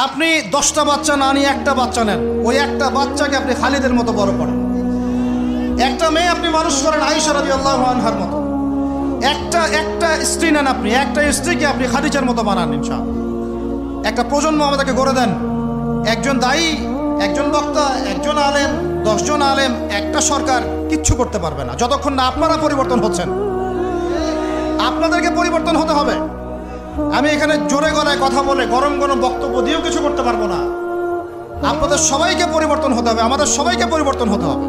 আপনি 10টা বাচ্চা না নিয়ে একটা বাচ্চা নেন, ওই একটা বাচ্চাকে আপনি খালিদের মতো বড় করেন। একটা মেয়ে আপনি মানুষ করেন আয়েশা রাদিয়াল্লাহু আনহার মতো। একটা স্ত্রী নেন, আপনি একটা স্ত্রীকে আপনি খাদিজার মতো বানান ইনশাআল্লাহ। একটা প্রজন্ম আমাদেরকে গড়ে দেন। একজন দায়ী, একজন বক্তা, একজন আলেম, 10 জন আলেম, একটা সরকার কিচ্ছু করতে পারবে না যতক্ষণ না আপনারা পরিবর্তন হচ্ছেন। আপনাদেরকে পরিবর্তন হতে হবে। আমি এখানে জোরে গলায় কথা বলে গরম গরম বক্তব্য দিয়েও কিছু করতে পারবো না। আপনাদের সবাইকে পরিবর্তন হতে হবে, আমাদের সবাইকে পরিবর্তন হতে হবে।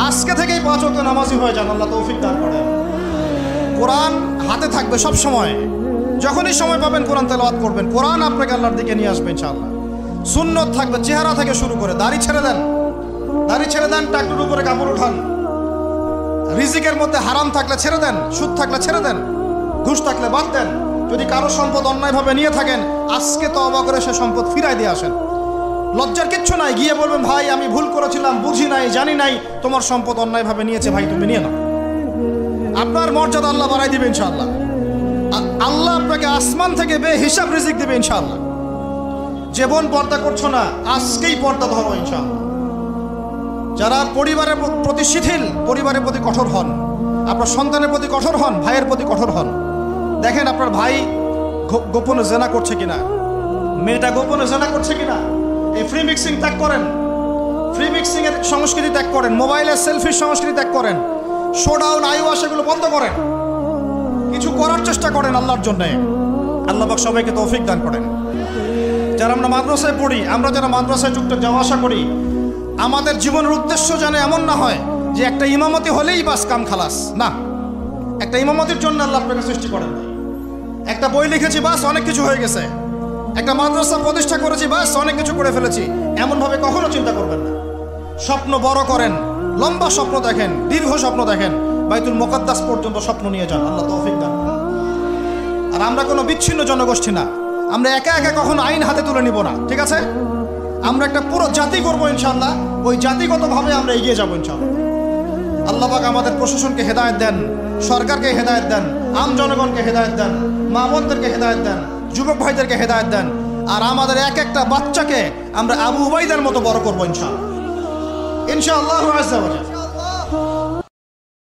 আজকে থেকেই 5 ওয়াক্ত নামাজি হয়ে যান, আল্লাহ তৌফিক দান করেন। কোরআন হাতে থাকবে সব সময়, যখনই সময় পাবেন কোরআন তেলাওয়াত করবেন। কোরআন আপনাকে আল্লাহর দিকে নিয়ে আসবে ইনশাআল্লাহ। সুন্নত থাকবে, চেহারা থেকে শুরু করে দাড়ি ছেড়ে দেন, টাকটুর উপরে কাপড় উঠান। রিজিকের মধ্যে হারাম থাকলে ছেড়ে দেন, সুদ থাকলে ছেড়ে দেন, ঘুষ থাকলে বাদ দেন। যদি কারো সম্পদ অন্যায়ভাবে নিয়ে থাকেন, আজকে তওবা করে সে সম্পদ ফিরাই দিয়ে আসেন। লজ্জার কিচ্ছু নাই, গিয়ে বলবেন ভাই আমি ভুল করেছিলাম, বুঝি নাই, জানি নাই, তোমার সম্পদ অন্যায়ভাবে নিয়েছে, ভাই তুমি নিয়ে নাও। আপনার মর্যাদা আল্লাহ বাড়াই দিবে ইনশাআল্লাহ। আল্লাহ আপনাকে আসমান থেকে বেহিসাব রিজিক দিবে ইনশাআল্লাহ। যে বোন পর্দা করছো না, আজকেই পর্দা ধরো ইনশাআল্লাহ। যারা পরিবারের প্রতি শিথিল, পরিবারের প্রতি কঠোর হন, আপনার সন্তানের প্রতি কঠোর হন, ভাইয়ের প্রতি কঠোর হন। দেখেন আপনার ভাই গোপনে জেনা করছে কিনা, মেয়েটা গোপনে জেনা করছে কিনা। এই ফ্রি মিক্সিং ত্যাগ করেন, ফ্রি মিক্সিং এর সংস্কৃতি ত্যাগ করেন, মোবাইলের সেলফির সংস্কৃতি ত্যাগ করেন, শোডাউন আইওয়াস এগুলো বন্ধ করেন। কিছু করার চেষ্টা করেন আল্লাহর জন্য। আল্লাহ পাক সবাইকে তৌফিক দান করেন। যারা আমরা মাদ্রাসায় পড়ি, আমরা যারা মাদ্রাসায় টুকটাক যাওয়া আসা করি, আমাদের জীবনের উদ্দেশ্য যেন এমন না হয় যে একটা ইমামতি হলেই বাস কাম খালাস। না, একটা ইমামতির জন্য আল্লাহ আপনাকে সৃষ্টি করেন নাই। একটা বই লিখেছি বাস অনেক কিছু হয়ে গেছে, একটা মাদ্রাসা প্রতিষ্ঠা করেছি বাস অনেক কিছু করে ফেলেছি, এমনভাবে কখনো চিন্তা করবেন না। স্বপ্ন বড় করেন, লম্বা স্বপ্ন দেখেন, দীর্ঘ স্বপ্ন দেখেন, বাইতুল মুকাদ্দাস পর্যন্ত স্বপ্ন নিয়ে যান, আল্লাহ তৌফিক দান করেন। আর আমরা কোনো বিচ্ছিন্ন জনগোষ্ঠী না, আমরা একা একা কখনো আইন হাতে তুলে নিব না, ঠিক আছে? আমরা একটা পুরো জাতি করবো ইনশাআল্লাহ, ওই জাতিগতভাবে আমরা এগিয়ে যাবো ইনশাআল্লাহ। আল্লাহ পাক আমাদের প্রশাসনকে হেদায়েত দেন, সরকারকে হেদায়েত দেন, আম জনগণকে হেদায়েত দেন, মা বোনদেরকে হেদায়েত দেন, যুবক ভাইদেরকে হেদায়েত দেন। আর আমাদের এক একটা বাচ্চাকে আমরা আবু উবাইদার মতো বড় করবো ইনশাআল্লাহ, ইনশাআল্লাহু আযজা ওয়া জাল্লা।